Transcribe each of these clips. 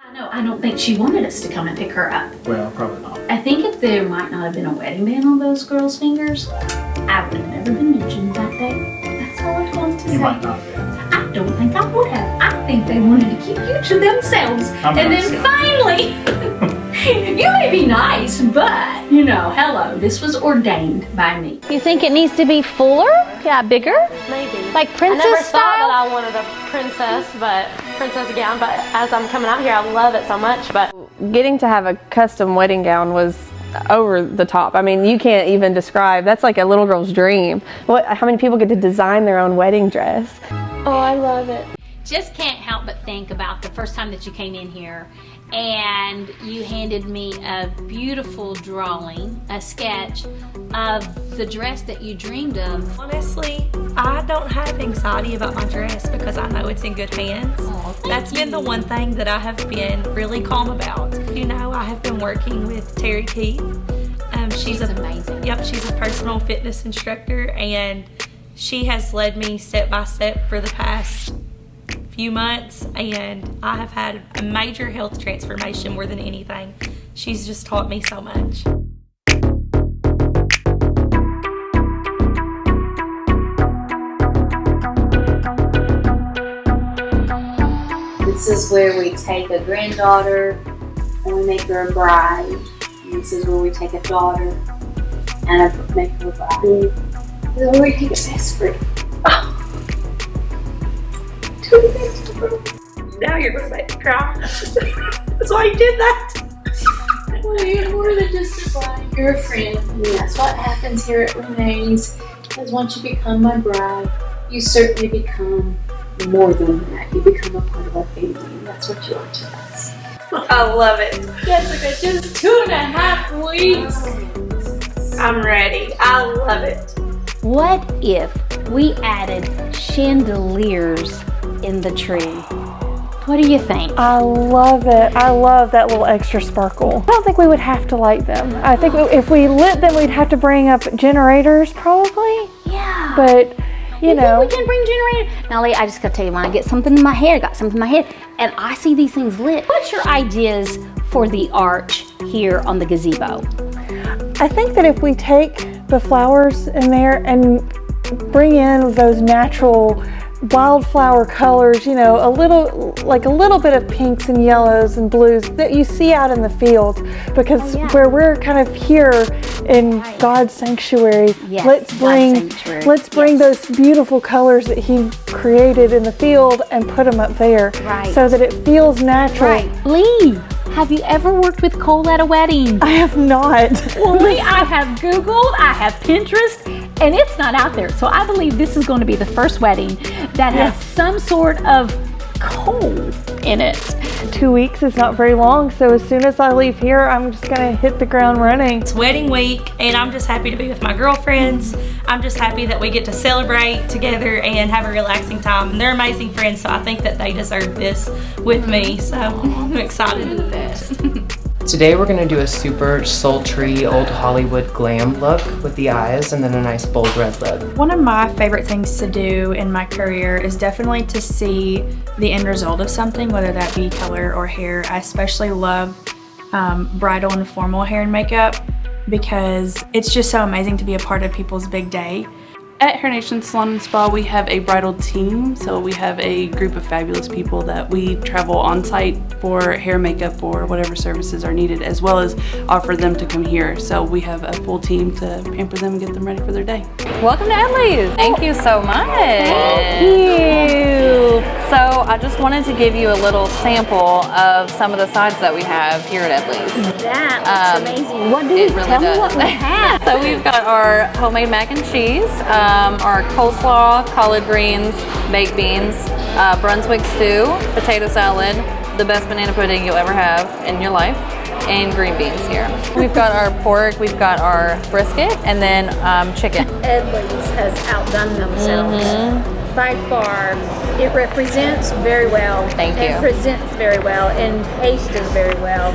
I don't think she wanted us to come and pick her up. Well, probably not. I think if there might not have been a wedding band on those girls' fingers, I would have never been mentioned that day. That's all I'm going to say. You might not have been. I don't think I would have. I think they wanted to keep you to themselves. And then finally, you may be nice, but, you know, hello, this was ordained by me. You think it needs to be fuller? Yeah, bigger? Maybe. Like princess I never style? thought that I wanted a princess gown, but as I'm coming out here, I love it so much. But getting to have a custom wedding gown was over the top. I mean, you can't even describe. That's like a little girl's dream. How many people get to design their own wedding dress? oh, I love it. Just can't help but think about the first time that you came in here and you handed me a beautiful drawing, a sketch of the dress that you dreamed of. Honestly, I don't have anxiety about my dress because I know it's in good hands. That's been the one thing that I have been really calm about. You know, I have been working with Terry Keith. She's amazing. Yep, she's a personal fitness instructor, and she has led me step by step for the past few months, and I have had a major health transformation more than anything. She's just taught me so much. This is where we take a granddaughter and we make her a bride. And this is where we take a daughter and make her a bride. This is where we take a best friend. Oh. Now you're gonna make me cry. That's why you did that. Well, you're more than just a bride. You're a friend. And that's what happens here at Renee's. Because once you become my bride, you certainly become more than that. You become a part of our family, and that's what you are to us. I love it. Jessica, just 2.5 weeks. I'm ready. I love it. What if we added chandeliers in the tree? What do you think? I love it. I love that little extra sparkle. I don't think we would have to light them. I think if we lit them, we'd have to bring up generators probably. Yeah. But, you know. We can bring generators. Now, Lee, I just gotta tell you, when I get something in my head, I got something in my head, and I see these things lit. What's your ideas for the arch here on the gazebo? I think that if we take the flowers in there and bring in those natural wildflower colors, you know, a little bit of pinks and yellows and blues that you see out in the field, because where we're kind of here in God's sanctuary, let's bring those beautiful colors that He created in the field and put them up there, so that it feels natural. Lee, have you ever worked with coal at a wedding? I have not. Well, Lee, I have Googled, I have Pinterest, and it's not out there. So I believe this is going to be the first wedding that has some sort of coal in it. 2 weeks is not very long, so as soon as I leave here, I'm just gonna hit the ground running. It's wedding week, and I'm just happy to be with my girlfriends. I'm just happy that we get to celebrate together and have a relaxing time. And they're amazing friends, so I think that they deserve this with me. So I'm excited. Today we're going to do a super sultry old Hollywood glam look with the eyes and then a nice bold red lip. One of my favorite things to do in my career is definitely to see the end result of something, whether that be color or hair. I especially love bridal and formal hair and makeup because it's just so amazing to be a part of people's big day. At Hair Nation Salon and Spa, we have a bridal team, so we have a group of fabulous people that we travel on site for hair, makeup, or whatever services are needed, as well as offer them to come here. So we have a full team to pamper them and get them ready for their day. Welcome to Edley's. Thank you so much. Thank you. So I just wanted to give you a little sample of some of the sides that we have here at Edley's. That looks amazing. What do you tell me what we have? So we've got our homemade mac and cheese, our coleslaw, collard greens, baked beans, Brunswick stew, potato salad, the best banana pudding you'll ever have in your life, and green beans here. We've got our pork, we've got our brisket, and then chicken. Edley's has outdone themselves. By far, it represents very well. Thank you. And presents very well, and tastes very well.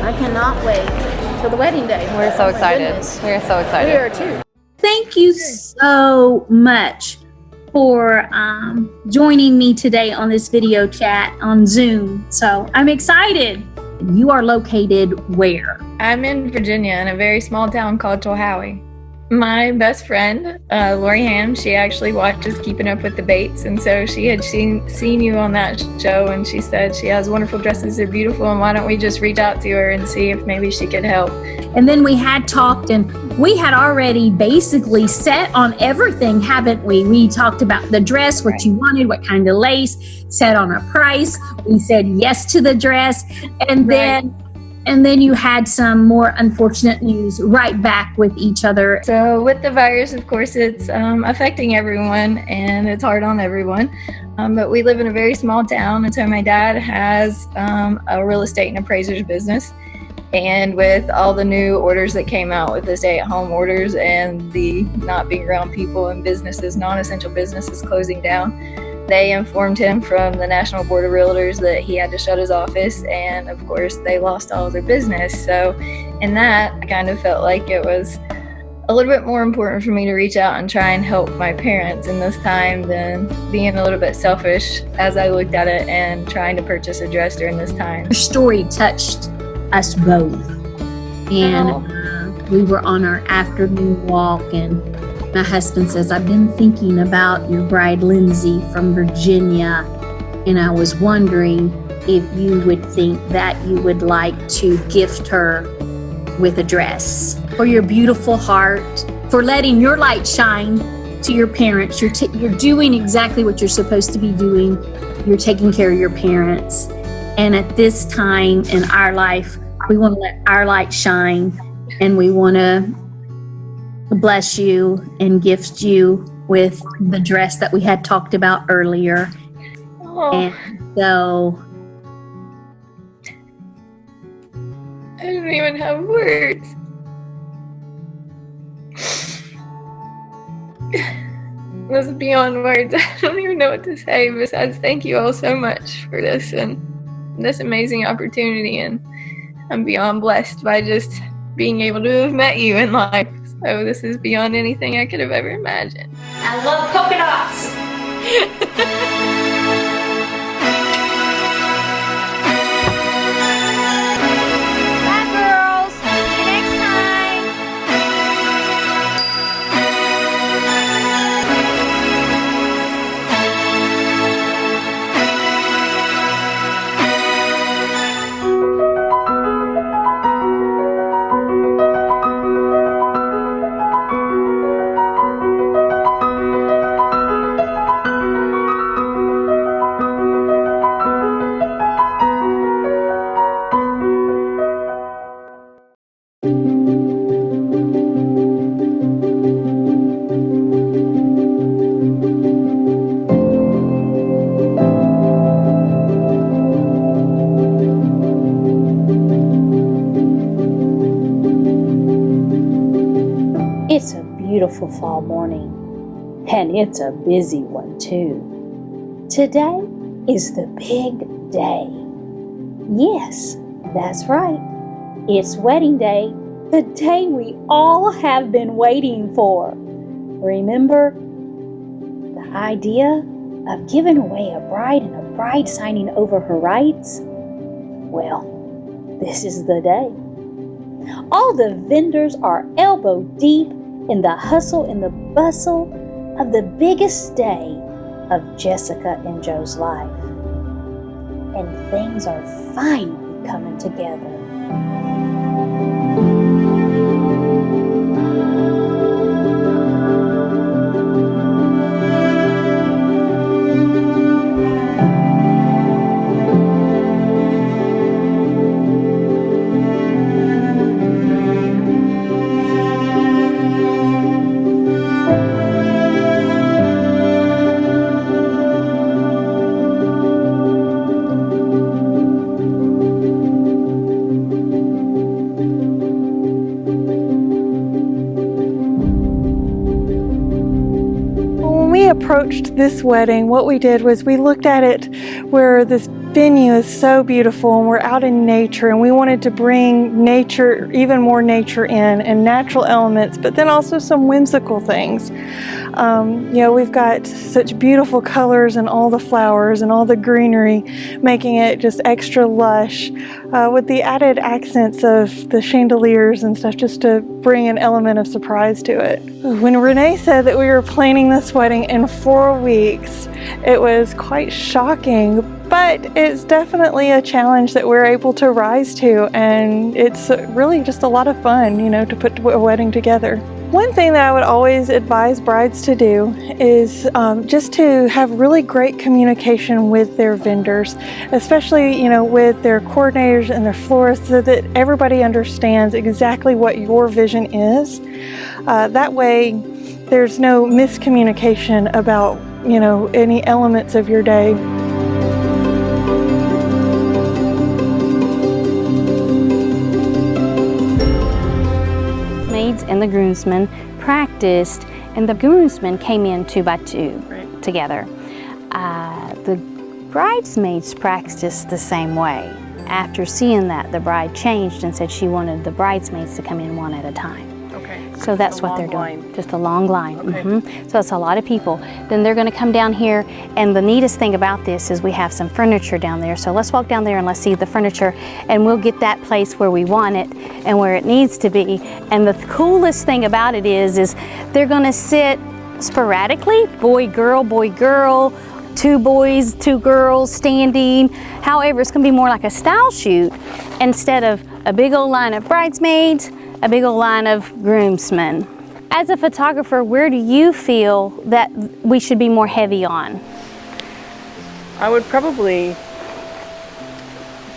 I cannot wait till the wedding day. We're so excited. We're so excited. We are too. Thank you so much for joining me today on this video chat on Zoom. So I'm excited. You are located where? I'm in Virginia in a very small town called Tolhowie. My best friend, Lori Ham, she actually watches Keeping Up with the Bates, and so she had seen you on that show, and she said she has wonderful dresses, they're beautiful, and why don't we just reach out to her and see if maybe she could help. And then we had talked, and we had already basically set on everything, haven't we? We talked about the dress, what you wanted, what kind of lace, set on a price. We said yes to the dress, and then you had some more unfortunate news right back with each other. So with the virus, of course, it's affecting everyone, and it's hard on everyone. But we live in a very small town, and so my dad has a real estate and appraiser's business. And with all the new orders that came out with the stay-at-home orders and the not being around people and businesses, non-essential businesses closing down, they informed him from the National Board of Realtors that he had to shut his office, and of course they lost all of their business. So in that, I kind of felt like it was a little bit more important for me to reach out and try and help my parents in this time than being a little bit selfish as I looked at it and trying to purchase a dress during this time. Your story touched us both, and we were on our afternoon walk, and my husband says, I've been thinking about your bride, Lindsay, from Virginia, and I was wondering if you would think that you would like to gift her with a dress for your beautiful heart, for letting your light shine to your parents. You're doing exactly what you're supposed to be doing. You're taking care of your parents. And at this time in our life, we want to let our light shine, and we want to bless you and gift you with the dress that we had talked about earlier. And so I don't even have words. This is beyond words. I don't even know what to say besides thank you all so much for this and this amazing opportunity, and I'm beyond blessed by just being able to have met you in life. So this is beyond anything I could have ever imagined. I love polka dots. It's a beautiful fall morning, and it's a busy one too. Today is the big day. Yes, that's right. It's wedding day, the day we all have been waiting for. Remember the idea of giving away a bride and a bride signing over her rights? Well, this is the day. All the vendors are elbow deep in the hustle and the bustle of the biggest day of Jessica and Joe's life. And things are finally coming together. Approached this wedding, what we did was we looked at it where this venue is so beautiful and we're out in nature, and we wanted to bring nature, even more nature in, and natural elements, but then also some whimsical things. You know, we've got such beautiful colors and all the flowers and all the greenery, making it just extra lush, with the added accents of the chandeliers and stuff, just to bring an element of surprise to it. When Renee said that we were planning this wedding in 4 weeks, it was quite shocking, but it's definitely a challenge that we're able to rise to, and it's really just a lot of fun, you know, to put a wedding together. One thing that I would always advise brides to do is just to have really great communication with their vendors, especially, you know, with their coordinators and their florists, so that everybody understands exactly what your vision is. That way, there's no miscommunication about, you know, any elements of your day. And the groomsmen practiced, and the groomsmen came in 2 by 2 together. The bridesmaids practiced the same way. After seeing that, the bride changed and said she wanted the bridesmaids to come in 1 at a time. Okay. So that's what they're doing. Just a long line. Okay. So that's a lot of people. Then they're going to come down here, and the neatest thing about this is we have some furniture down there. So let's walk down there and let's see the furniture, and we'll get that place where we want it and where it needs to be. And the coolest thing about it is they're going to sit sporadically, boy, girl, 2 boys, 2 girls standing. However, it's going to be more like a style shoot instead of a big old line of bridesmaids, a big old line of groomsmen. As a photographer, where do you feel that we should be more heavy on? I would probably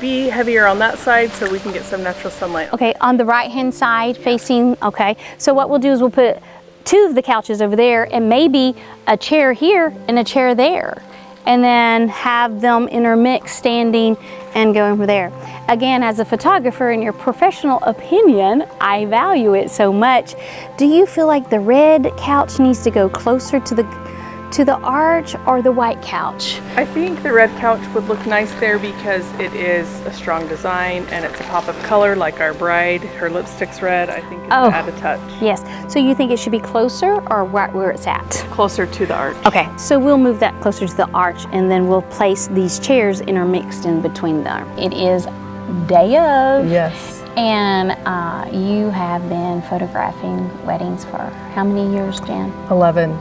be heavier on that side so we can get some natural sunlight. Okay, on the right-hand side facing, okay. So what we'll do is we'll put 2 of the couches over there and maybe a chair here and a chair there, and then have them intermix standing and go over there. Again, as a photographer, in your professional opinion, I value it so much. Do you feel like the red couch needs to go closer to the arch or the white couch? I think the red couch would look nice there because it is a strong design and it's a pop of color, like our bride, her lipstick's red. I think it would add a touch. Yes, so you think it should be closer or right where it's at? Closer to the arch. Okay, so we'll move that closer to the arch, and then we'll place these chairs intermixed in between them. It is day of. Yes. And you have been photographing weddings for how many years, Jen? 11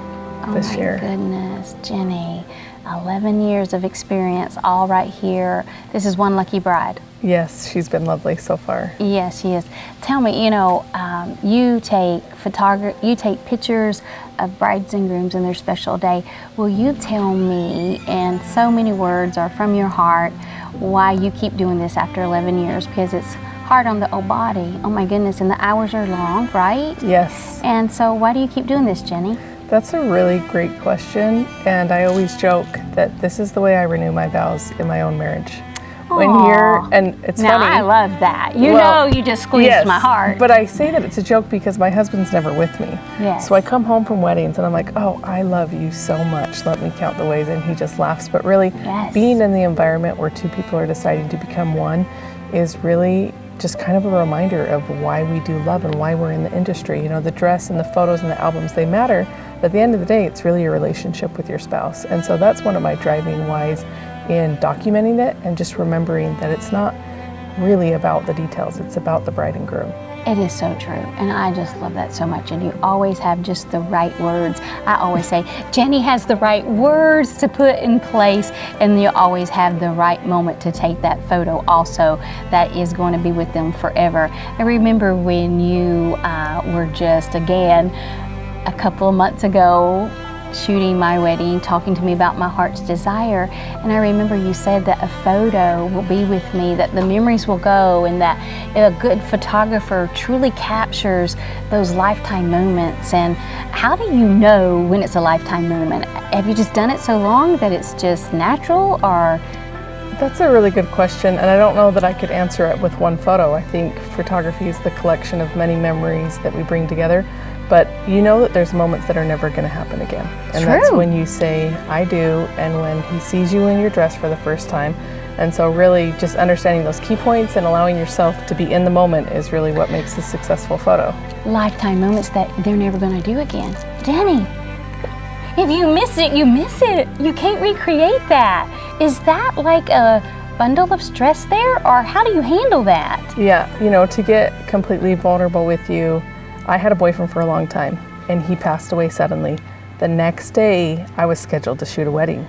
this year. Oh my goodness, Jenny. 11 years of experience, all right here. This is one lucky bride. Yes, she's been lovely so far. Yes, she is. Tell me, you know, you take pictures of brides and grooms in their special day. Will you tell me, in so many words or from your heart, why you keep doing this after 11 years? Because it's hard on the old body. Oh my goodness, and the hours are long, right? Yes. And so why do you keep doing this, Jenny? That's a really great question, and I always joke that this is the way I renew my vows in my own marriage. When you're, and it's now, funny. I love that. You know, you just squeezed my heart. But I say that it's a joke because my husband's never with me. Yes. So I come home from weddings and I'm like, oh, I love you so much. Let me count the ways. And he just laughs. But really, being in the environment where 2 people are deciding to become one is really just kind of a reminder of why we do love and why we're in the industry. You know, the dress and the photos and the albums, they matter. But at the end of the day, it's really your relationship with your spouse. And so that's one of my driving whys in documenting it, and just remembering that it's not really about the details, it's about the bride and groom. It is so true, and I just love that so much. And you always have just the right words. I always say, Jenny has the right words to put in place, and you always have the right moment to take that photo also that is going to be with them forever. I remember when you were just, again, a couple of months ago, shooting my wedding, talking to me about my heart's desire, and I remember you said that a photo will be with me, that the memories will go, and that a good photographer truly captures those lifetime moments. And how do you know when it's a lifetime moment? Have you just done it so long that it's just natural, or? That's a really good question, and I don't know that I could answer it with one photo. I think photography is the collection of many memories that we bring together. But you know that there's moments that are never going to happen again. And that's when you say, I do, and when he sees you in your dress for the first time. And so really just understanding those key points and allowing yourself to be in the moment is really what makes a successful photo. Lifetime moments that they're never going to do again. Jenny, If you miss it, you miss it. You can't recreate that. Is that like a bundle of stress there, or how do you handle that? Yeah, you know, to get completely vulnerable with you, I had a boyfriend for a long time, and he passed away suddenly. The next day, I was scheduled to shoot a wedding,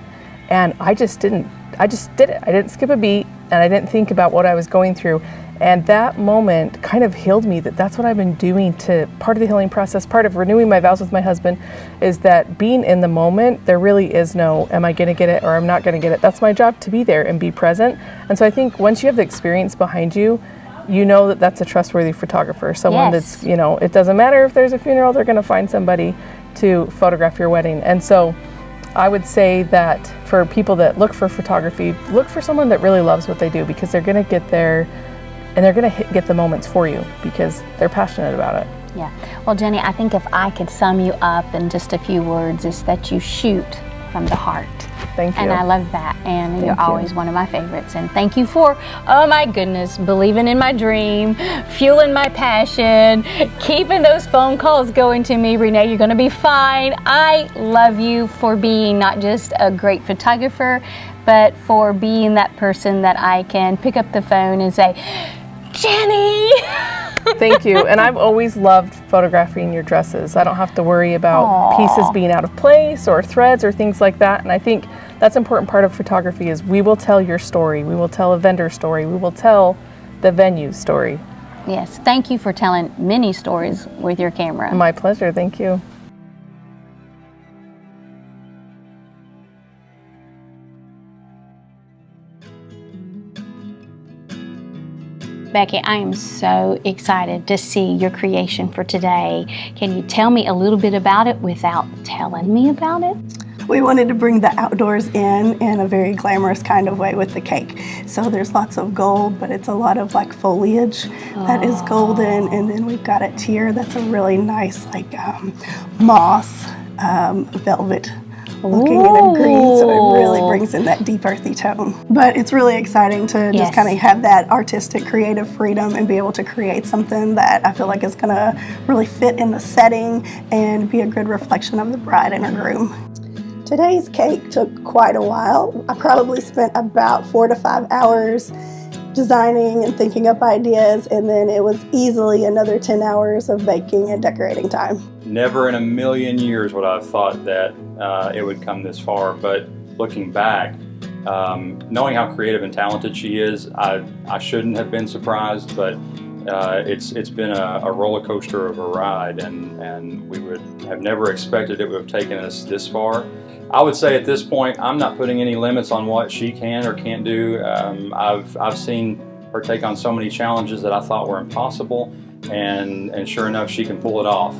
and I just did it. I didn't skip a beat, and I didn't think about what I was going through. And that moment kind of healed me. That's what I've been doing to part of the healing process, part of renewing my vows with my husband, is that being in the moment, there really is no, am I gonna get it or I'm not gonna get it. That's my job, to be there and be present. And so I think once you have the experience behind you, you know that that's a trustworthy photographer, someone that's, you know, it doesn't matter if there's a funeral, they're gonna find somebody to photograph your wedding. And so I would say that for people that look for photography, look for someone that really loves what they do, because they're gonna get there and they're going to get the moments for you because they're passionate about it. Yeah. Well, Jenny, I think if I could sum you up in just a few words, is that you shoot from the heart. Thank you. And I love that. And you're always one of my favorites. And thank you for, oh my goodness, believing in my dream, fueling my passion, keeping those phone calls going to me. Renee, you're going to be fine. I love you for being not just a great photographer, but for being that person that I can pick up the phone and say, Jenny! Thank you. And I've always loved photographing your dresses. I don't have to worry about pieces being out of place or threads or things like that. And I think that's an important part of photography is we will tell your story. We will tell a vendor story. We will tell the venue story. Yes. Thank you for telling many stories with your camera. My pleasure. Thank you. Becky, I am so excited to see your creation for today. Can you tell me a little bit about it without telling me about it? We wanted to bring the outdoors in a very glamorous kind of way with the cake. So there's lots of gold, but it's a lot of like foliage that is golden. And then we've got a tier that's a really nice like moss velvet looking in a green, so it really brings in that deep earthy tone. But it's really exciting to just kind of have that artistic creative freedom and be able to create something that I feel like is going to really fit in the setting and be a good reflection of the bride and her groom. Today's cake took quite a while. I probably spent about 4 to 5 hours designing and thinking up ideas, and then it was easily another 10 hours of baking and decorating time. Never in a million years would I have thought that it would come this far, but looking back, knowing how creative and talented she is, I shouldn't have been surprised, but it's been a roller coaster of a ride, and we would have never expected it would have taken us this far. I would say at this point, I'm not putting any limits on what she can or can't do. I've seen her take on so many challenges that I thought were impossible, and sure enough, she can pull it off.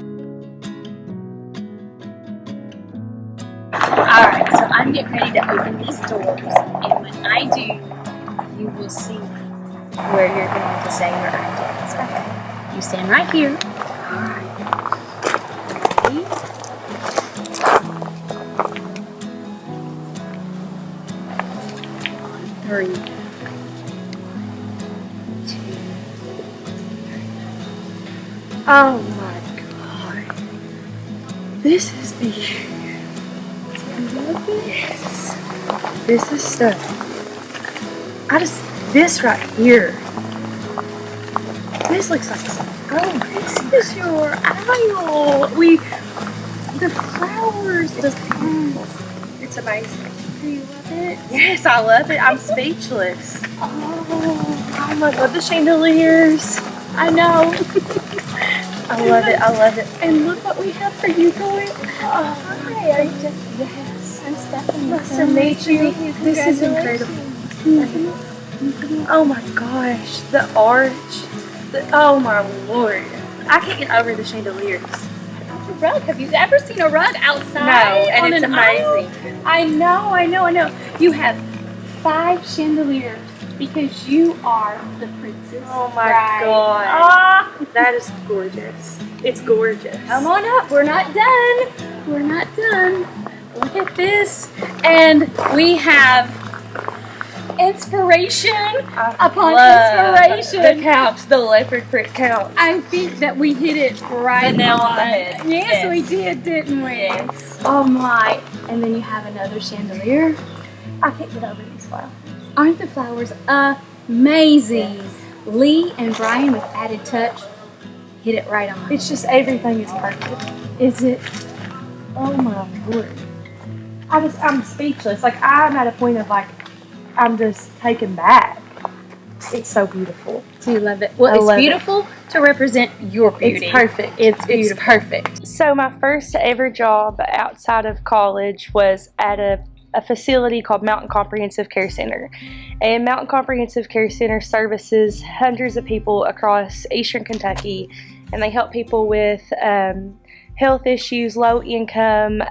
Alright, so I'm getting ready to open these doors, and when I do, you will see where you're going to say your ideas. Okay. You stand right here. Alright. Ready? 3. 2. Oh my god. This is beautiful. Yes. This is stuff. This right here. This looks like some gold. This is your aisle. The flowers. It's amazing. Do you love it? Yes, I love it. I'm speechless. Oh, I love the chandeliers. I know. I love it. I love it. And look what we have for you going. Oh, hi. Are you just, yes. I'm Stephanie. Nice to meet you. This is incredible. Oh my gosh. The arch. Oh my lord. I can't get over the chandeliers. The rug. Have you ever seen a rug outside? No, and on it's an amazing. Aisle? I know. You have 5 chandeliers because you are the princess. Oh my bride. god. Ah. That is gorgeous. It's gorgeous. Come on up. We're not done. We're not done. Look at this. And we have, in inspiration upon Love inspiration. The couch, the leopard print couch. I think that we hit it right The nail on on. the head. Yes, we did, didn't we? Yes. Oh my. And then you have another chandelier. I can't get over these flowers. Aren't the flowers amazing? Lee and Brian with added touch hit it right on. It's just everything is perfect. Is it? Oh my Lord. I'm speechless. Like, I'm at a point of like, I'm just taken back. It's so beautiful. Do you love it? Well, it's beautiful to represent your beauty. It's perfect. It's beautiful. perfect. So my first ever job outside of college was at a facility called Mountain Comprehensive Care Center. And Mountain Comprehensive Care Center services hundreds of people across eastern Kentucky, and they help people with health issues, low income,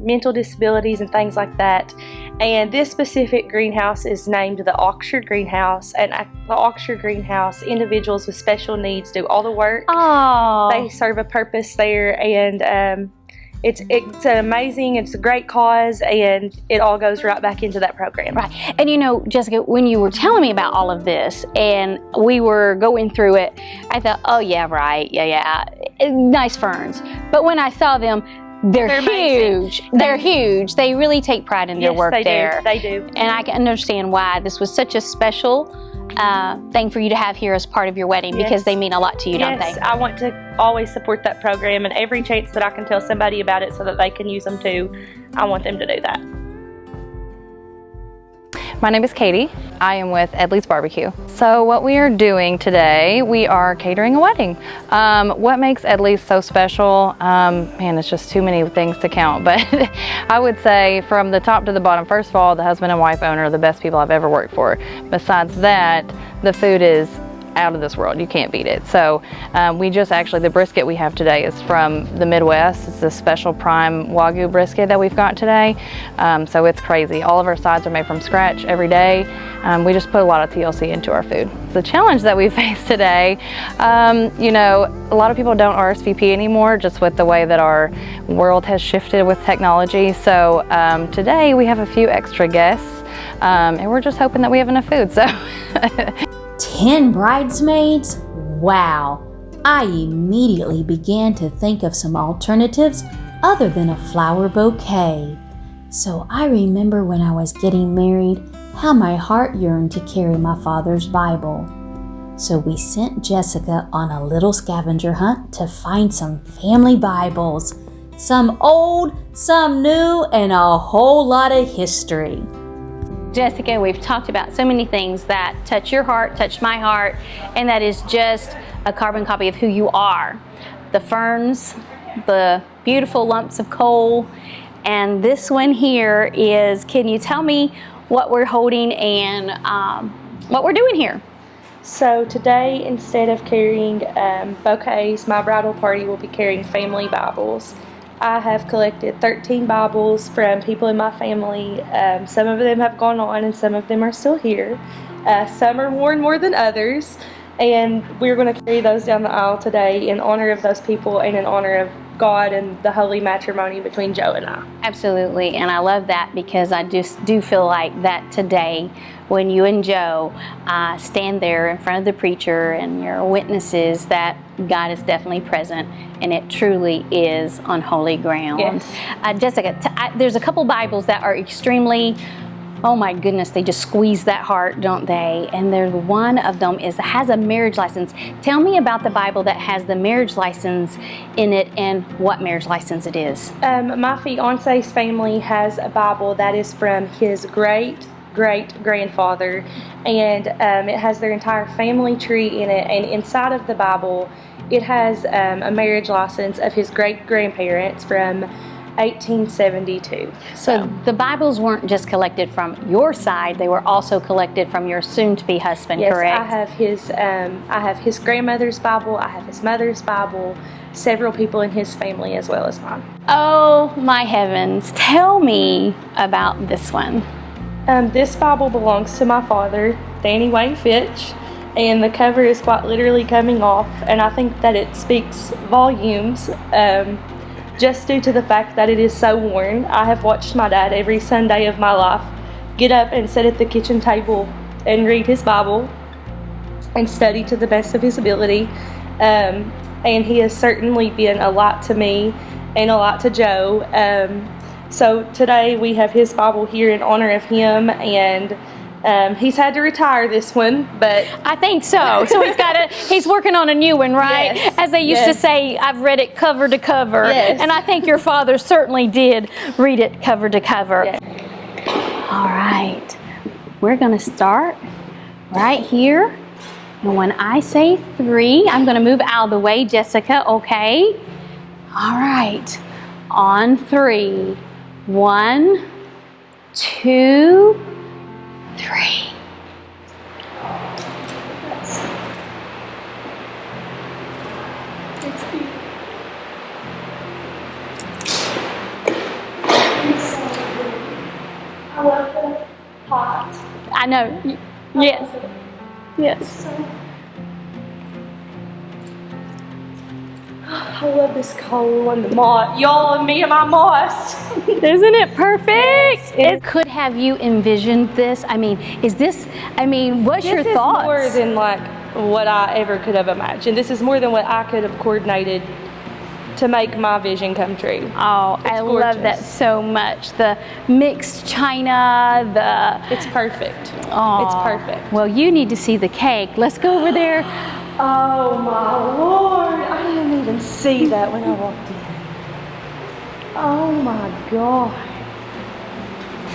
mental disabilities, and things like that. And this specific greenhouse is named the Oxford Greenhouse. And at the Oxford Greenhouse, individuals with special needs do all the work. Oh. They serve a purpose there, and it's amazing. It's a great cause, and it all goes right back into that program. Right. And you know, Jessica, when you were telling me about all of this and we were going through it, I thought, oh yeah, right, yeah, nice ferns. But when I saw them, they're huge. They're huge. They really take pride in their work there. They do. And I can understand why this was such a special thing for you to have here as part of your wedding, because they mean a lot to you, don't they? Yes, I want to always support that program, and every chance that I can tell somebody about it so that they can use them too, I want them to do that. My name is Katie. I am with Edley's Barbecue. So what we are doing today, we are catering a wedding. What makes Edley's so special? Man, it's just too many things to count, but I would say from the top to the bottom, first of all, the husband and wife owner are the best people I've ever worked for. Besides that, the food is out of this world. You can't beat it. So we just actually, the brisket we have today is from the Midwest. It's a special prime Wagyu brisket that we've got today. So it's crazy. All of our sides are made from scratch every day. We just put a lot of TLC into our food. The challenge that we face today, you know, a lot of people don't RSVP anymore, just with the way that our world has shifted with technology. So today we have a few extra guests, and we're just hoping that we have enough food. So 10 bridesmaids? Wow! I immediately began to think of some alternatives other than a flower bouquet. So I remember when I was getting married, how my heart yearned to carry my father's Bible. So we sent Jessica on a little scavenger hunt to find some family Bibles. Some old, some new, and a whole lot of history. Jessica, we've talked about so many things that touch your heart, touch my heart, and that is just a carbon copy of who you are. The ferns, the beautiful lumps of coal, and this one here is, can you tell me what we're holding and what we're doing here? So today, instead of carrying bouquets, my bridal party will be carrying family Bibles. I have collected 13 Bibles from people in my family. Some of them have gone on and some of them are still here. Some are worn more than others, and we're going to carry those down the aisle today in honor of those people and in honor of God and the holy matrimony between Joe and I. Absolutely, and I love that because I just do feel like that today when you and Joe stand there in front of the preacher and your witnesses, that God is definitely present and it truly is on holy ground. Yes. Jessica, there's a couple Bibles that are extremely, oh my goodness, they just squeeze that heart, don't they? And there's one of them has a marriage license. Tell me about the Bible that has the marriage license in it and what marriage license it is. My fiance's family has a Bible that is from his great-great-grandfather, and it has their entire family tree in it, and inside of the Bible it has a marriage license of his great-grandparents from 1872. So the Bibles weren't just collected from your side, they were also collected from your soon-to-be husband, yes, correct? I have his grandmother's Bible, I have his mother's Bible, several people in his family as well as mine. Oh my heavens, tell me about this one. This Bible belongs to my father, Danny Wayne Fitch, and the cover is quite literally coming off, and I think that it speaks volumes just due to the fact that it is so worn. I have watched my dad every Sunday of my life get up and sit at the kitchen table and read his Bible and study to the best of his ability. And he has certainly been a lot to me and a lot to Joe. So today we have his Bible here in honor of him, and he's had to retire this one, but I think so. So he's working on a new one, right? Yes. As they used to say, I've read it cover to cover. Yes. And I think your father certainly did read it cover to cover. Yes. All right. We're going to start right here. And when I say 3, I'm going to move out of the way, Jessica, okay? All right. On 3. 1, 2, 3. I love the pot. I know. Yes. Yes. I love this coal and the moss. Y'all and me and my moss. Isn't it perfect? Yes, It could have you envisioned this? I mean, what's your thoughts? This is more than like what I ever could have imagined. This is more than what I could have coordinated to make my vision come true. Oh, I love that so much. The mixed china, It's perfect. Oh, it's perfect. Well, you need to see the cake. Let's go over there. Oh my Lord, I didn't even see that when I walked in. Oh my God.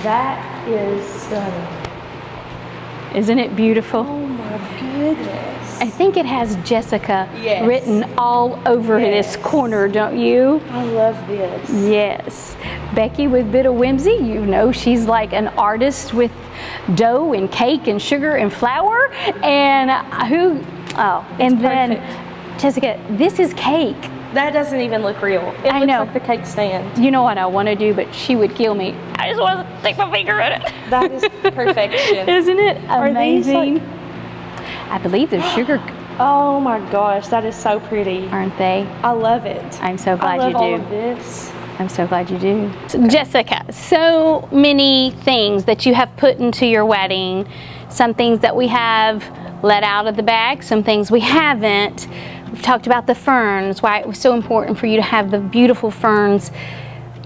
That is stunning. Isn't it beautiful? Oh my goodness. I think it has Jessica Yes. written all over this corner, don't you? I love this. Yes. Becky with Bit of Whimsy, you know she's like an artist with dough and cake and sugar and flour. And and then Jessica, this is cake. That doesn't even look real. It looks like the cake stand. You know what I want to do, but she would kill me. I just want to stick my finger in it. That is perfection. Isn't it amazing? Are these I believe they're sugar. Oh my gosh, that is so pretty. Aren't they? I love it. I'm so glad I love you do. all of this. I'm so glad you do. Jessica, so many things that you have put into your wedding. Some things that we have let out of the bag, some things we haven't. We've talked about the ferns, why it was so important for you to have the beautiful ferns.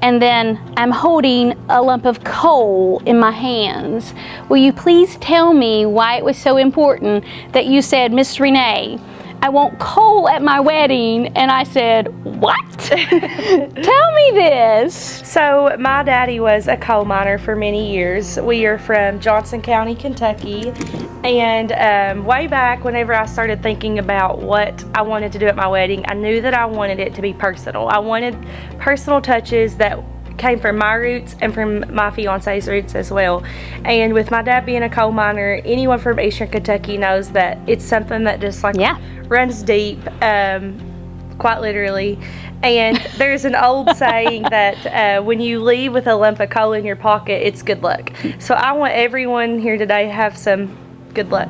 And then I'm holding a lump of coal in my hands. Will you please tell me why it was so important that you said, Miss Renee, I want coal at my wedding? And I said, what? Tell me this. So my daddy was a coal miner for many years. We are from Johnson County, Kentucky. And way back whenever I started thinking about what I wanted to do at my wedding, I knew that I wanted it to be personal. I wanted personal touches that came from my roots and from my fiance's roots as well. And with my dad being a coal miner, anyone from Eastern Kentucky knows that it's something that just like runs deep, quite literally. And there's an old saying that when you leave with a lump of coal in your pocket, it's good luck. So I want everyone here today to have some good luck.